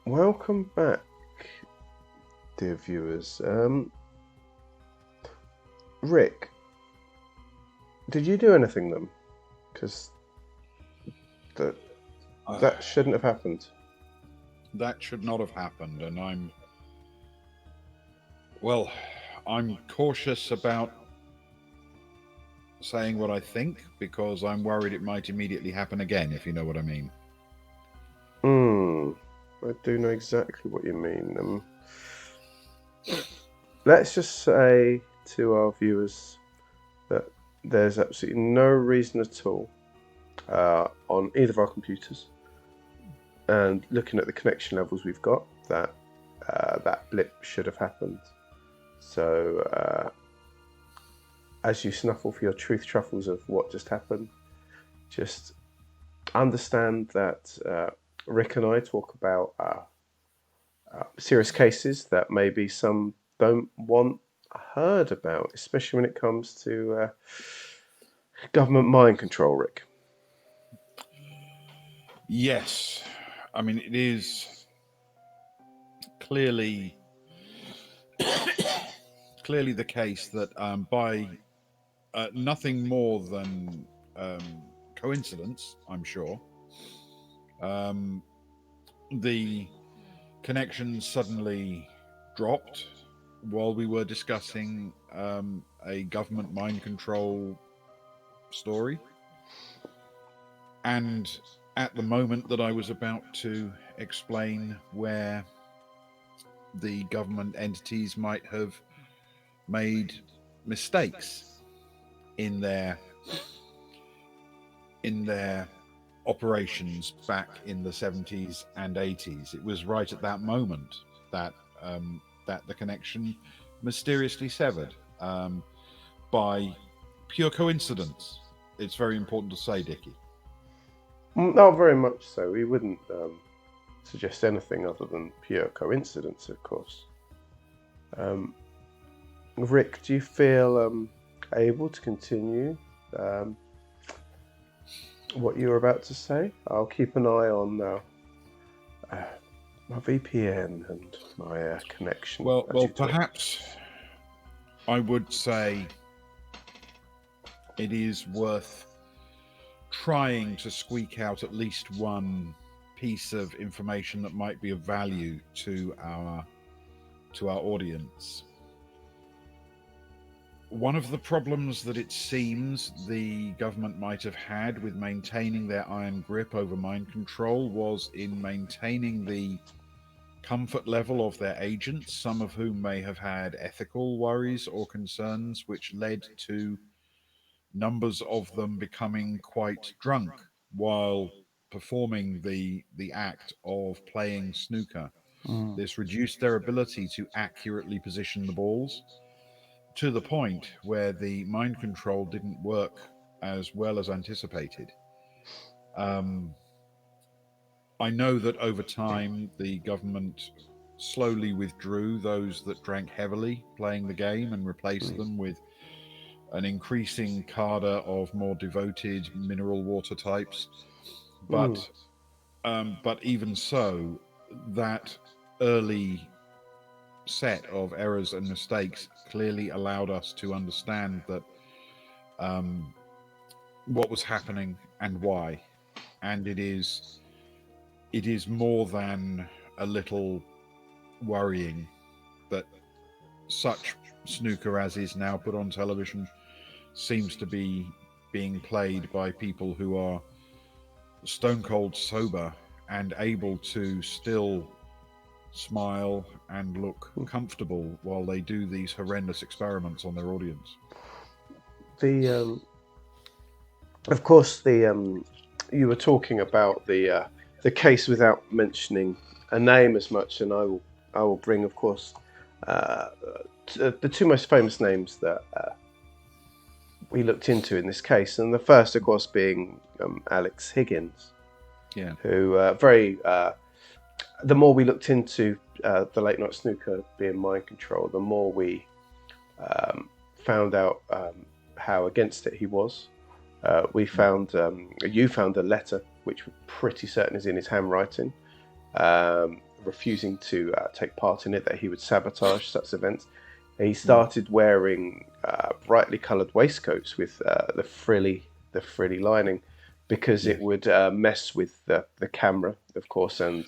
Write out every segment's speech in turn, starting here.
Welcome back, dear viewers. Rick, did you do anything then? Because that Uh, that shouldn't have happened. that should not have happened, and well, I'm cautious about saying what I think because I'm worried it might immediately happen again, if you know what I mean. Hmm. I do know exactly what you mean. Let's just say to our viewers that there's absolutely no reason at all on either of our computers, and looking at the connection levels we've got, that blip should have happened. So, as you snuffle for your truth truffles of what just happened, just understand that Rick and I talk about serious cases that maybe some don't want heard about, especially when it comes to government mind control, Rick. Yes, I mean, it is clearly clearly the case that by nothing more than coincidence, I'm sure, um, the connection suddenly dropped while we were discussing a government mind control story. And at the moment that I was about to explain where the government entities might have made mistakes in their in their operations back in the 70s and 80s. It was right at that moment that that the connection mysteriously severed by pure coincidence. It's very important to say, Dickie. Not very much so. We wouldn't suggest anything other than pure coincidence, of course. Um, Rick, do you feel able to continue um, what you were about to say? I'll keep an eye on my VPN and my connection. Well, perhaps I would say it is worth trying to squeak out at least one piece of information that might be of value to our audience. One of the problems that it seems the government might have had with maintaining their iron grip over mind control was in maintaining the comfort level of their agents, some of whom may have had ethical worries or concerns, which led to numbers of them becoming quite drunk while performing the act of playing snooker. Mm. This reduced their ability to accurately position the balls to the point where the mind control didn't work as well as anticipated. Um, I know that over time the government slowly withdrew those that drank heavily playing the game and replaced Mm. them with an increasing cadre of more devoted mineral water types. Mm. But even so, that early set of errors and mistakes clearly allowed us to understand that um, what was happening and why. And it is more than a little worrying that such snooker as is now put on television seems to be being played by people who are stone cold sober and able to still smile and look comfortable while they do these horrendous experiments on their audience. The of course the you were talking about the case without mentioning a name as much, and I will bring, of course, uh, the two most famous names that we looked into in this case, and the first, of course, being Alex Higgins, Yeah. who the more we looked into the late night snooker being mind control, the more we found out how against it he was. We found you found a letter which we're pretty certain is in his handwriting, refusing to take part in it, that he would sabotage such events. He started wearing brightly coloured waistcoats with the frilly lining, because it would mess with the camera, of course, and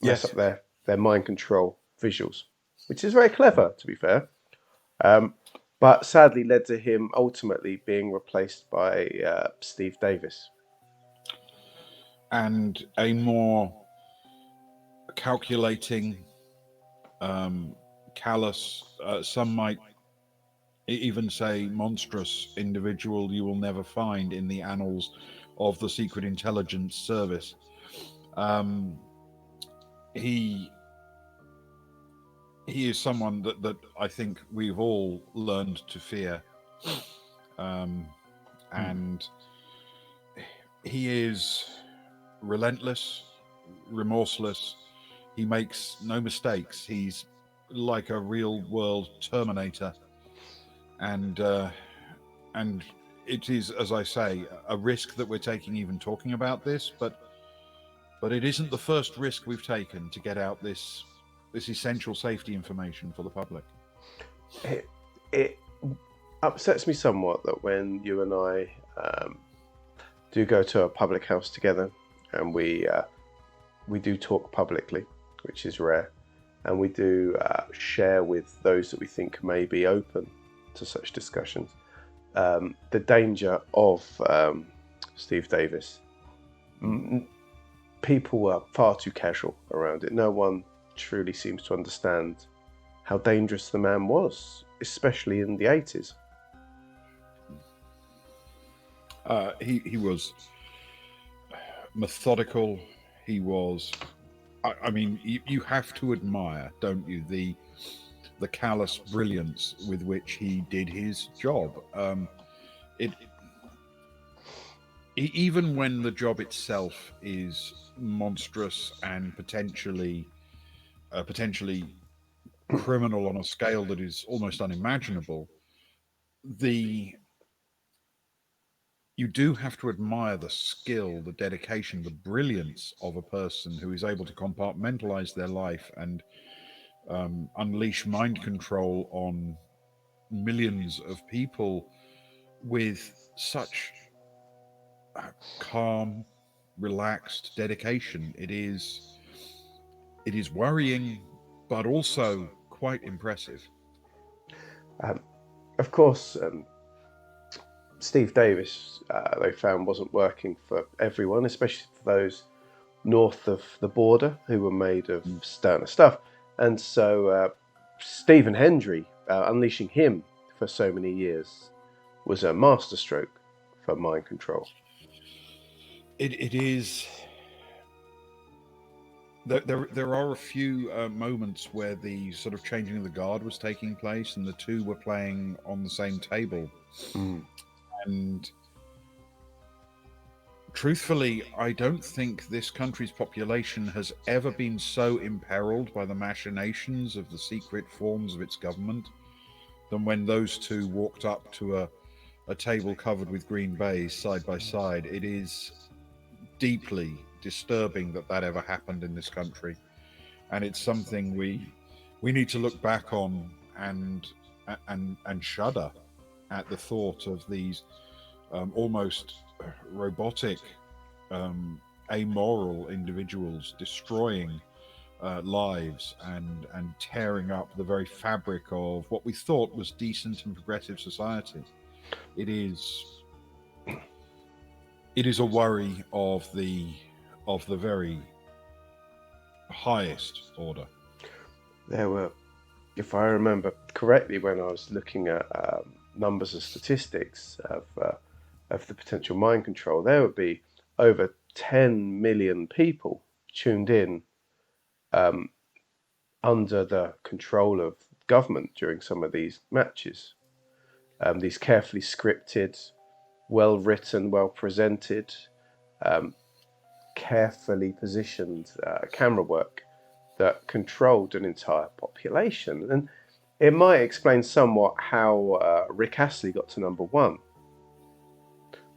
mess up their mind control visuals, which is very clever, to be fair. But sadly led to him ultimately being replaced by Steve Davis. And a more calculating, callous, some might even say monstrous individual you will never find in the annals of the Secret Intelligence Service. He is someone that I think we've all learned to fear, and he is relentless, remorseless. He makes no mistakes. He's like a real world Terminator, and it is, as I say, a risk that we're taking even talking about this, but it isn't the first risk we've taken to get out this essential safety information for the public. It upsets me somewhat that when you and I do go to a public house together, and we do talk publicly, which is rare, and we do share with those that we think may be open to such discussions, the danger of Steve Davis. People are far too casual around it. No one truly seems to understand how dangerous the man was, especially in the 80s. He was methodical. He was, I mean, you have to admire, don't you, the callous brilliance with which he did his job. Even when the job itself is monstrous and potentially criminal on a scale that is almost unimaginable, you do have to admire the skill, the dedication, the brilliance of a person who is able to compartmentalize their life and unleash mind control on millions of people with such calm, relaxed dedication. It is worrying, but also quite impressive. Of course, Steve Davis, they found, wasn't working for everyone, especially for those north of the border who were made of sterner stuff. And so Stephen Hendry, unleashing him for so many years, was a masterstroke for mind control. It is. There are a few moments where the sort of changing of the guard was taking place, and the two were playing on the same table. And truthfully, I don't think this country's population has ever been so imperiled by the machinations of the secret forms of its government than when those two walked up to a table covered with green baize side by side. It is deeply disturbing that ever happened in this country, and it's something we need to look back on and shudder at the thought of these almost robotic, amoral individuals destroying lives and tearing up the very fabric of what we thought was decent and progressive society. It is a worry of the very highest order. There were, if I remember correctly, when I was looking at numbers and statistics of the potential mind control, there would be over 10 million people tuned in under the control of government during some of these matches. These carefully scripted, well written, well presented, carefully positioned camera work that controlled an entire population. And it might explain somewhat how Rick Astley got to number one,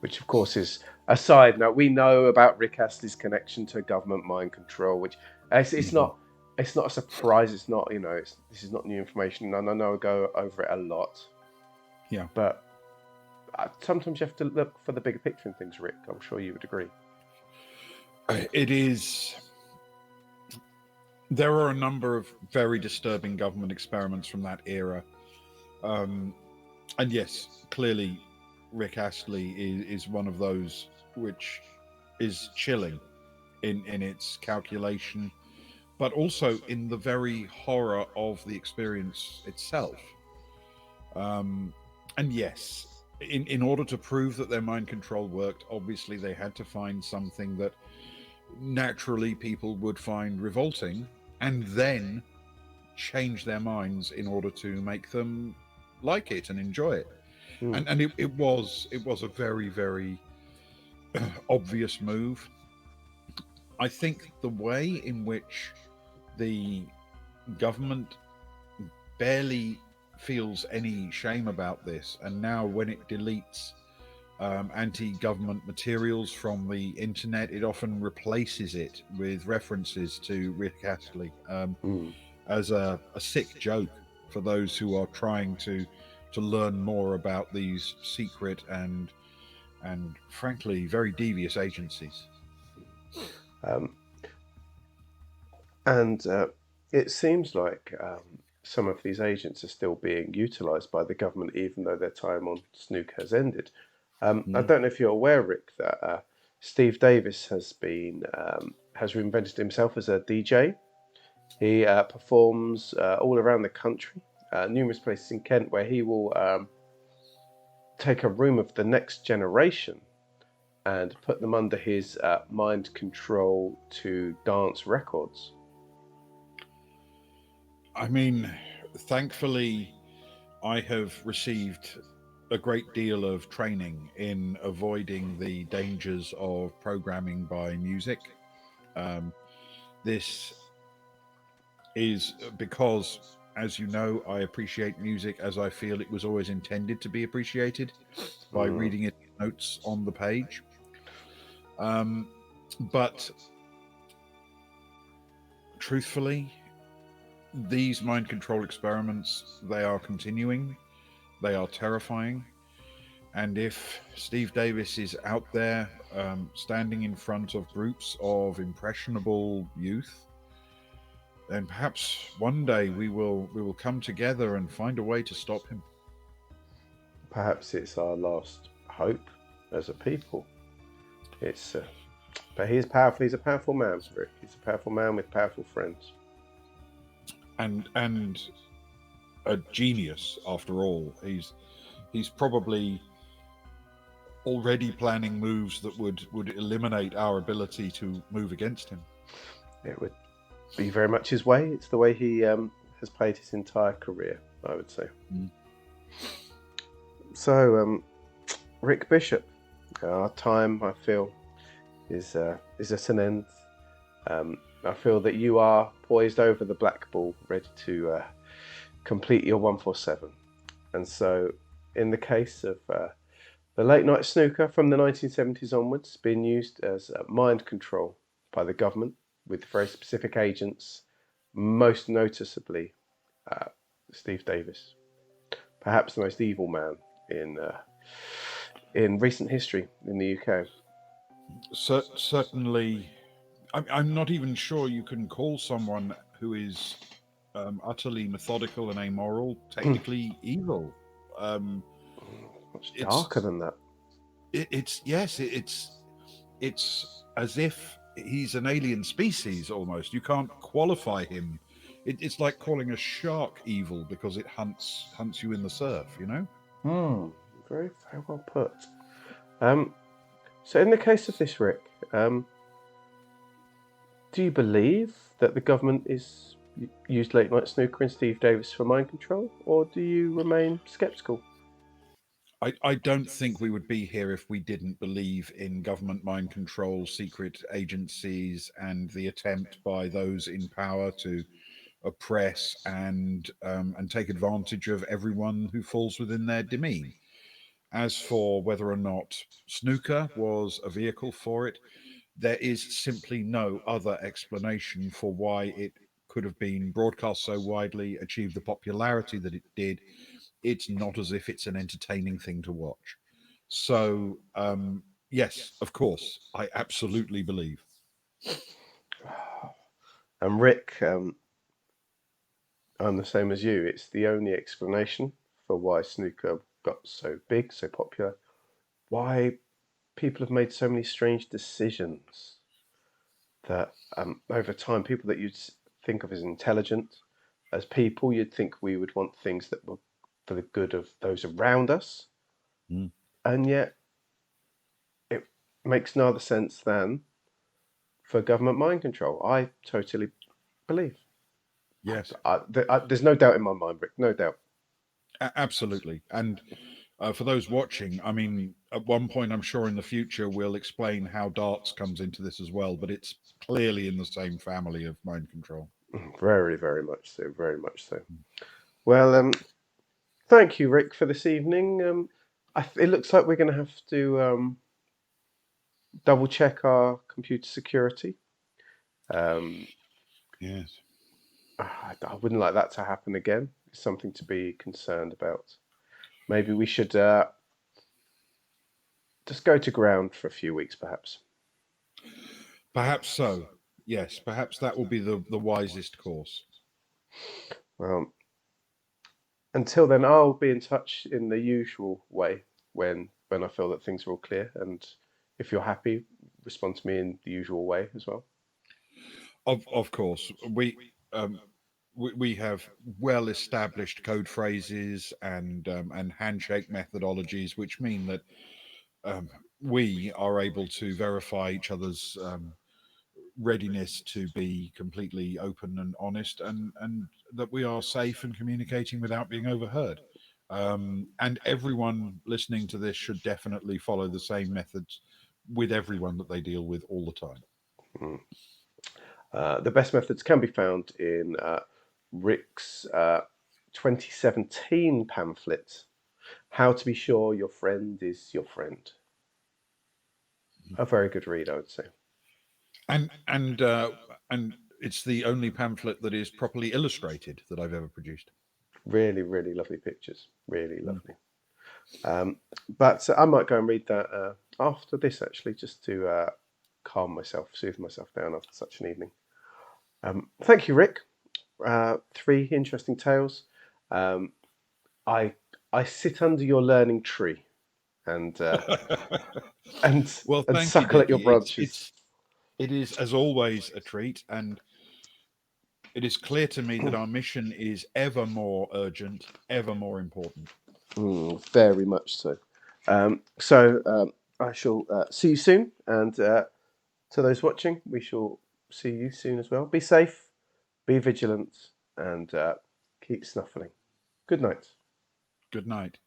which of course is a side note. We know about Rick Astley's connection to government mind control, which it's not it's not a surprise. It's not, this is not new information, and I know I go over it a lot, Yeah. but sometimes you have to look for the bigger picture in things, Rick. I'm sure you would agree. It is. There are a number of very disturbing government experiments from that era. Um, and yes, clearly, Rick Astley is one of those which is chilling in its calculation, but also in the very horror of the experience itself. Um, and yes, in order to prove that their mind control worked, obviously they had to find something that naturally people would find revolting, and then change their minds in order to make them like it and enjoy it. Hmm. And it was a very obvious move. I think the way in which the government barely feels any shame about this, and now when it deletes anti-government materials from the internet, it often replaces it with references to Rick Astley, Hmm. as a sick joke for those who are trying to learn more about these secret and frankly very devious agencies. Um, and it seems like some of these agents are still being utilised by the government, even though their time on Snook has ended. I Mm. don't know if you're aware, Rick, that Steve Davis has reinvented himself as a DJ. He performs all around the country, numerous places in Kent, where he will take a room of the next generation and put them under his mind control to dance records. I mean, thankfully, I have received a great deal of training in avoiding the dangers of programming by music. Um, this is because, as you know, I appreciate music as I feel it was always intended to be appreciated, by Mm. reading its notes on the page. Um, but truthfully, these mind control experiments, they are continuing, they are terrifying. And if Steve Davis is out there standing in front of groups of impressionable youth, then perhaps one day we will come together and find a way to stop him. Perhaps it's our last hope as a people. It's, but he's powerful. He's a powerful man, Rick. He's a powerful man with powerful friends. And a genius after all. He's probably already planning moves that would eliminate our ability to move against him. It would be very much his way. It's the way he has played his entire career, I would say. Mm. So, Rick Bishop, our time, I feel, is at an end. I feel that you are poised over the black ball, ready to complete your 147. And so, in the case of the late night snooker from the 1970s onwards, being used as mind control by the government with very specific agents, most noticeably uh, Steve Davis, perhaps the most evil man in uh, in recent history in the UK. Certainly, I'm not even sure you can call someone who is utterly methodical and amoral technically evil. Um, Much darker it's than that. it's yes, it's as if he's an alien species almost. You can't qualify him. It's like calling a shark evil because it hunts you in the surf. You know. Hmm. Very, very well put. Um, so, in the case of this, Rick, do you believe that the government is used late night snooker and Steve Davis for mind control, or do you remain sceptical? I don't think we would be here if we didn't believe in government mind control, secret agencies, and the attempt by those in power to oppress and take advantage of everyone who falls within their demesne. As for whether or not snooker was a vehicle for it, there is simply no other explanation for why it could have been broadcast so widely, achieved the popularity that it did, it's not as if it's an entertaining thing to watch. So, yes, of course, I absolutely believe. And Rick, I'm the same as you. It's the only explanation for why snooker got so big, so popular, why people have made so many strange decisions that over time, people that you'd think of as intelligent, as people, you'd think we would want things that were for the good of those around us, Mm. and yet it makes no other sense than for government mind control. I totally believe. Yes, There's no doubt in my mind, Rick. No doubt. absolutely. And for those watching, I mean, at one point, I'm sure in the future we'll explain how darts comes into this as well, but it's clearly in the same family of mind control. Very, very much so. Very much so. Well, thank you, Rick, for this evening. It looks like we're going to have to double check our computer security. Um, Yes. I wouldn't like that to happen again. It's something to be concerned about. Maybe we should just go to ground for a few weeks, perhaps. Perhaps so. Yes, perhaps that will be the wisest course. Well, until then, I'll be in touch in the usual way when I feel that things are all clear. And if you're happy, respond to me in the usual way as well. Of course, we have well established code phrases and handshake methodologies, which mean that um, we are able to verify each other's readiness to be completely open and honest, and that we are safe and communicating without being overheard. And everyone listening to this should definitely follow the same methods with everyone that they deal with all the time. Mm. The best methods can be found in Rick's 2017 pamphlet, How to Be Sure Your Friend is Your Friend. A very good read, I would say. And it's the only pamphlet that is properly illustrated that I've ever produced. Really, really lovely pictures. Really Mm. lovely. But I might go and read that after this, actually, just to calm myself, soothe myself down after such an evening. Thank you, Rick. Three interesting tales. Um, I I sit under your learning tree and and Well, and thank you, suckle at your Dickie. branches. It is as always a treat, and it is clear to me that our mission is ever more urgent, ever more important. Very much so. So I shall see you soon, and to those watching, we shall see you soon as well. Be safe, be vigilant, and keep snuffling. Good night. Good night.